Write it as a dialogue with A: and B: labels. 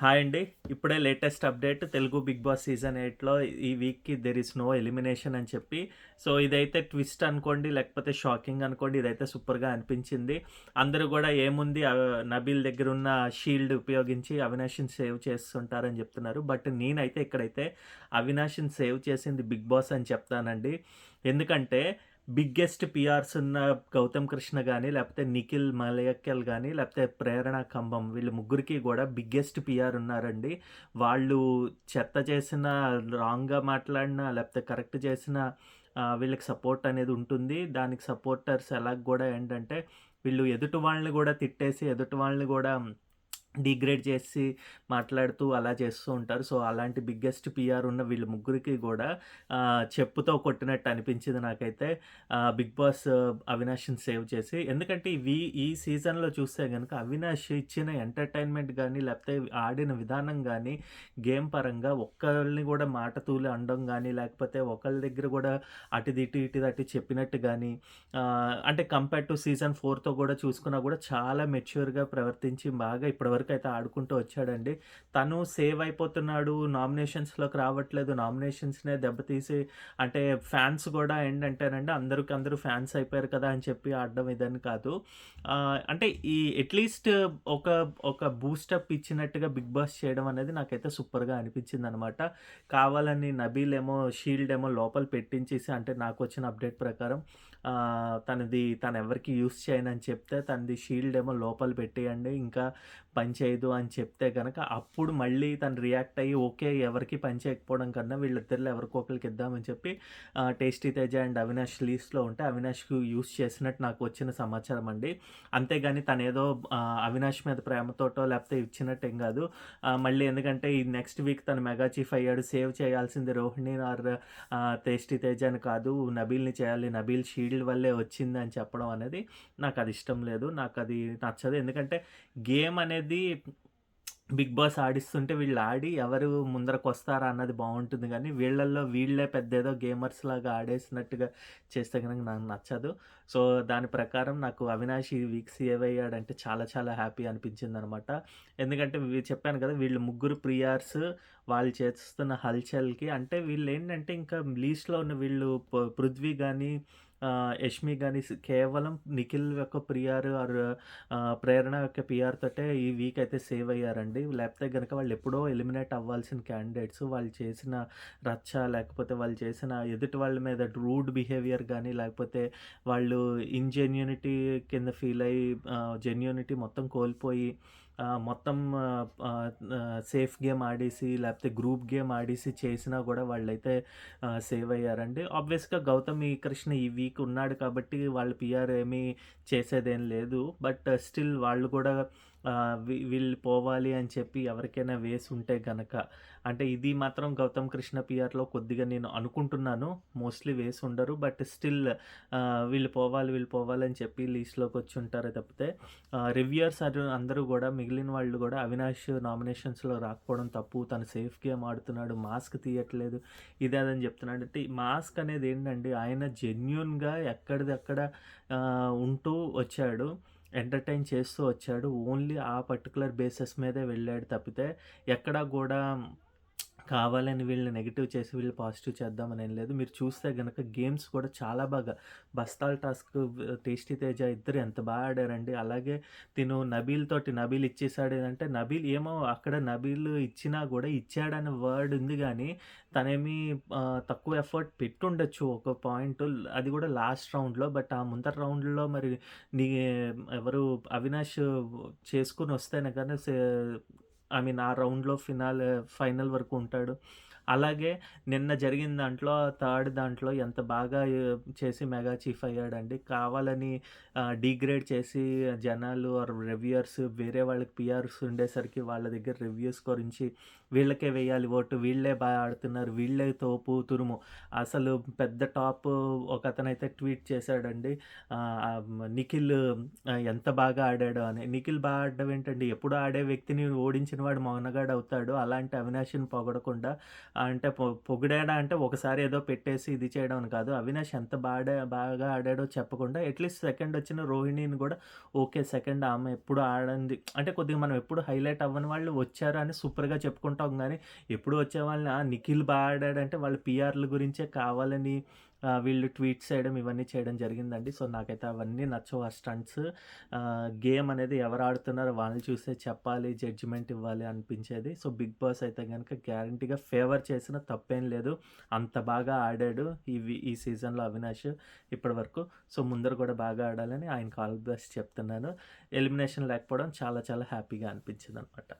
A: Hi అండి. ఇప్పుడే latest update Telugu 'big boss' season 8లో ఈ వీక్‌కి దేర్ ఈస్ నో ఎలిమినేషన్ అని చెప్పి. సో, ఇదైతే ట్విస్ట్ అనుకోండి, లేకపోతే షాకింగ్ అనుకోండి. ఇదైతే సూపర్‌గా అనిపించింది. అందరూ గూడా ఏముంది నబీల్ దగ్గరున్న షీల్డ్ ఉపయోగించి అవినాష్‌ని సేవ్ చేస్తుంటారని జెప్తున్నారు. బట్ నేనైతే ఇక్కడైతే అవినాష్‌ని సేవ్ చేసింది 'బిగ్ బాస్' అని చెప్తానండి. ఎందుకంటే బిగ్గెస్ట్ పీఆర్స్ ఉన్న 'గౌతమ్ కృష్ణ' గాని, లేపోతే 'నిఖిల్ మలయక్కల్' గాని, లేపోతే 'ప్రేరణ ఖంబం' వీళ్ళు ముగ్గురికి గూడా బిగ్గెస్ట్ పీఆర్ ఉన్నారండి. వాళ్ళు చెత్త చేసినా, రాంగ్‌గా మాట్లాడినా, లేపోతే కరెక్ట్ చేసినా వీళ్ళకి సపోర్ట్ అనేది ఉంటుంది. దానికి సపోర్టర్స్ ఎలాగ గూడా ఏంటంటే, వీళ్ళు ఎదుటి వాళ్ళని గూడా తిట్టేసి, ఎదుటి వాళ్ళని గూడా డీగ్రేడ్ చేసి మాట్లాడుతూ అలా చేస్తూ ఉంటారు. సో, అలాంటి బిగ్గెస్ట్ పీఆర్ ఉన్న వీళ్ళు ముగ్గురికి గూడా చెప్పుతో కొట్టినట్టు అనిపించింది నాకైతే. 'బిగ్ బాస్' అవినాష్‌ని సేవ్ చేసి. ఎందుకంటే ఈ సీజన్‌లో చూస్తే గనక అవినాష్ ఇచ్చిన ఎంటర్‌టైన్‌మెంట్ గాని, లేకపోతే ఆడిన విధానం గాని, గేమ్ పరంగా ఒక్కళ్ళని గూడా మాట తూలి అనడం గాని, లేకపోతే ఒకళ్ళ దగ్గర గూడా అటుదిటు, ఇటుదటు చెప్పినట్టు గాని, అంటే కంపేర్ టు సీజన్ 4తో గూడా చూసుకున్నా గూడా చాలా మెచ్యూర్‌గా ప్రవర్తించి బాగా ఇప్పటివరకైతే ఆడుకుంటూ వచ్చాడండి. తను సేవ్ అయిపోతున్నాడు, నామినేషన్స్‌లోకి రావట్లేదు, నామినేషన్స్‌నే దెబ్బతీసి అంటే ఫ్యాన్స్ గూడా ఏంటంటేనండి అందరికి ఫ్యాన్స్ అయిపోయారు కదా అని చెప్పి ఆడడం ఇదని కాదు. అంటే ఈ అట్‌లీస్ట్ ఒక ఒక బూస్టప్ ఇచ్చినట్టుగా 'బిగ్ బాస్' చేయడం అనేది నాకైతే సూపర్‌గా అనిపించిందనమాట. కావాలని నబీల్ ఏమో షీల్డ్ ఏమో లోపల పెట్టించేసి అంటే నాకొచ్చిన అప్డేట్ ప్రకారం తనెవరికీ యూజ్ చేయనని చెప్తే తనది షీల్డ్ ఏమో లోపల పెట్టేయండి. ఇంకా పని చేయదు అని చెప్తే గనక అప్పుడు మళ్ళీ తను రియాక్ట్ అయ్యి ఓకే. ఎవరికీ పని చేయకపోవడం కన్నా వీళ్ళిద్దరిలో ఎవరికో ఒకళ్ళకి ఇద్దామని చెప్పి 'టేస్టీ తేజ' అండ్ 'అవినాష్' లీస్ట్‌లో ఉంటే అవినాష్‌కి యూజ్ చేసినట్టు నాకు వచ్చిన సమాచారం అండి. అంతేగాని తనేదో 'అవినాష్' మీద ప్రేమతోటో లేకపోతే ఇచ్చినట్టేం గాదు. మళ్ళీ ఎందుకంటే ఈ నెక్స్ట్ వీక్ తను మెగా చీఫ్ అయ్యాడు. సేవ్ చేయాల్సింది రోహిణి ఆర్ 'టేస్టీ తేజ' అని కాదు. నబీల్‌ని చేయాలి. నబీల్ షీల్డ్ వల్లే వచ్చిందని చెప్పడం అనేది నాకది ఇష్టం లేదు. నాకది నచ్చదు. ఎందుకంటే గేమ్ అనేది 'బిగ్ బాస్' ఆడిస్తుంటే వీళ్ళు ఆడి ఎవరు ముందరకొస్తారా అన్నది బావుంటుంది గానీ, వీళ్ళల్లో వీళ్ళే పెద్దేదో గేమర్స్‌లాగా ఆడేసినట్టుగా చేస్తే గనక నాకు నచ్చదు. సో, దాని ప్రకారం నాకు అవినాష్ ఈ వీక్ సేవ్ అయ్యాడంటే చాలా చాలా హ్యాపీ అనిపించిందనమాట. ఎందుకంటే చెప్పాను కదా! వీళ్ళు ముగ్గురు ప్రియార్స్ వాళ్ళు చేస్తున్న హల్చల్‌కి అంటే వీళ్ళేంటంటే ఇంకా లీస్ట్‌లో ఉన్న వీళ్ళు పృథ్వీ గాని, యష్మి గాని కేవలం నిఖిల్ యొక్క ప్రియార్ ఆర్ ప్రేరణ యొక్క పీఆర్ తోటే ఈ వీక్ అయితే సేవ్ అయ్యారండి. లేకపోతే గనక వాళ్ళెప్పుడో ఎలిమినేట్ అవ్వాల్సిన క్యాండిడేట్స్ వాళ్ళు చేసిన రచ్చ, లేకపోతే వాళ్ళు చేసిన ఎదుటి వాళ్ళ మీద రూడ్ బిహేవియర్ గాని, లేకపోతే వాళ్ళు ఇన్‌జెన్యూనిటీ కింద ఫీల్ అయ్యి జెన్యూనిటీ మొత్తం కోల్పోయి మొత్తం సేఫ్ గేమ్ ఆడేసి, లేకపోతే గ్రూప్ గేమ్ ఆడేసి చేసినా గూడా వాళ్ళైతే సేవ్ అయ్యారండి. ఆబ్వియస్‌గా గౌతమి కృష్ణ ఈ వీక్ ఉన్నాడు కాబట్టి వాళ్ళ పీఆర్ ఏమీ చేసేదేం లేదు. బట్ స్టిల్ వాళ్ళు కూడా వీళ్ళు పోవాలి అని చెప్పి ఎవరికైనా వేసుంటే గనక అంటే ఇది మాత్రం 'గౌతమ్ కృష్ణ' పీఆర్‌లో కొద్దిగా నేను అనుకుంటున్నాను. మోస్ట్‌లీ వేసుండరు. బట్ స్టిల్ వీళ్ళు పోవాలి అని చెప్పి లిస్ట్‌లోకొచ్చుంటారే తప్పితే రివ్యూయర్స్ అందరూ గూడా మిగిలిన వాళ్ళు గూడా అవినాష్ నామినేషన్స్‌లో రాకపోవడం తప్పు. తను సేఫ్ గేమ్ ఆడుతున్నాడు. మాస్క్ తీయట్లేదు. ఇది అదని చెప్తున్నాడు. అంటే ఈ మాస్క్ అనేది ఏంటండి ఆయన జెన్యూన్‌గా ఎక్కడిదక్కడ ఉంటూ వచ్చాడు. ఎంటర్‌టైన్ చేస్తూ వచ్చాడు. ఓన్లీ ఆ పర్టిక్యులర్ బేసిస్ మీదే వెళ్ళాడు తప్పితే ఎక్కడా గూడా కావాలని వీళ్ళని నెగెటివ్ చేసి వీళ్ళు పాజిటివ్ చేద్దామని ఏం లేదు. మీరు చూస్తే గనక గేమ్స్ కూడా చాలా బాగా 'బస్తాల్ టాస్క్', 'టేస్టీ తేజ' ఇద్దరు ఎంత బాగా ఆడారండి. అలాగే నబీల్ ఇచ్చేసాడు అంటే నబీల్ ఏమో అక్కడ నబీల్ ఇచ్చినా గూడా ఇచ్చాడనే వర్డ్ ఉంది గానీ, తనేమి తక్కువ ఎఫర్ట్ పెట్టుండొచ్చు ఒక పాయింట్. అది గూడా లాస్ట్ రౌండ్‌లో. బట్ ఆ ముందర రౌండ్‌లో మరి నీ ఎవరు అవినాష్ చేసుకొనొస్తేనే గాని ఐ మీన్ ఆ రౌండ్‌లో ఫైనల్ వరకు ఉంటాడు. అలాగే నిన్న జరిగిన దాంట్లో థర్డ్ దాంట్లో ఎంత బాగా చేసి మెగా చీఫ్ అయ్యాడండి. కావాలని డీగ్రేడ్ చేసి జనాలు ఆర్ రివ్యూయర్స్ వేరే వాళ్ళకి పీఆర్స్ ఉండేసరికి వాళ్ళ దగ్గర రివ్యూస్ గురించి వీళ్ళకే వేయాలి ఓటు. వీళ్ళే బాగా ఆడుతున్నారు. వీళ్ళే తోపు, తురుము. అసలు పెద్ద టాప్ ఒకతనైతే ట్వీట్ చేశాడండి. నిఖిల్ ఎంత బాగా ఆడాడో అని. నిఖిల్ బాగా ఆడడం ఏంటండి? ఎప్పుడూ ఆడే వ్యక్తిని ఓడించిన వాడు మొనగాడవుతాడు. అలాంటి అవినాష్‌ని పొగడకుండా అంటే పొగిడాడా అంటే ఒకసారి ఏదో పెట్టేసి ఇది చేయడం అని కాదు. అవినాష్ ఎంత బాగా ఆడాడో చెప్పకుండా అట్‌లీస్ట్ సెకండ్ వచ్చిన రోహిణిని గూడా ఓకే. సెకండ్ ఆమె ఎప్పుడు ఆడంది అంటే కొద్దిగా మనం ఎప్పుడు హైలైట్ అవ్వని వాళ్ళు వచ్చారు అని సూపర్‌గా చెప్పుకుంటాం గానీ, ఎప్పుడు వచ్చేవాళ్ళని నిఖిల్ ఆడాడంటే వాళ్ళ పీఆర్‌ల గురించే కావాలని వీళ్ళు ట్వీట్స్ చేయడం ఇవన్నీ చేయడం జరిగిందండి. సో, నాకైతే అవన్నీ నచ్చవు ఆ స్టంట్స్. గేమ్ అనేది ఎవరు ఆడుతున్నారో వాళ్ళని చూసే చెప్పాలి, జడ్జిమెంట్ ఇవ్వాలి అనిపించేది. సో, 'బిగ్ బాస్' అయితే గనుక గ్యారంటీగా ఫేవర్ చేసినా తప్పేం లేదు. అంత బాగా ఆడాడు ఈ సీజన్‌లో అవినాష్ ఇప్పటివరకు. సో, ముందర కూడా బాగా ఆడాలని ఆయనకి ఆల్ ది బెస్ట్ చెప్తున్నాను. ఎలిమినేషన్ లేకపోవడం చాలా చాలా హ్యాపీగా అనిపించిందనమాట.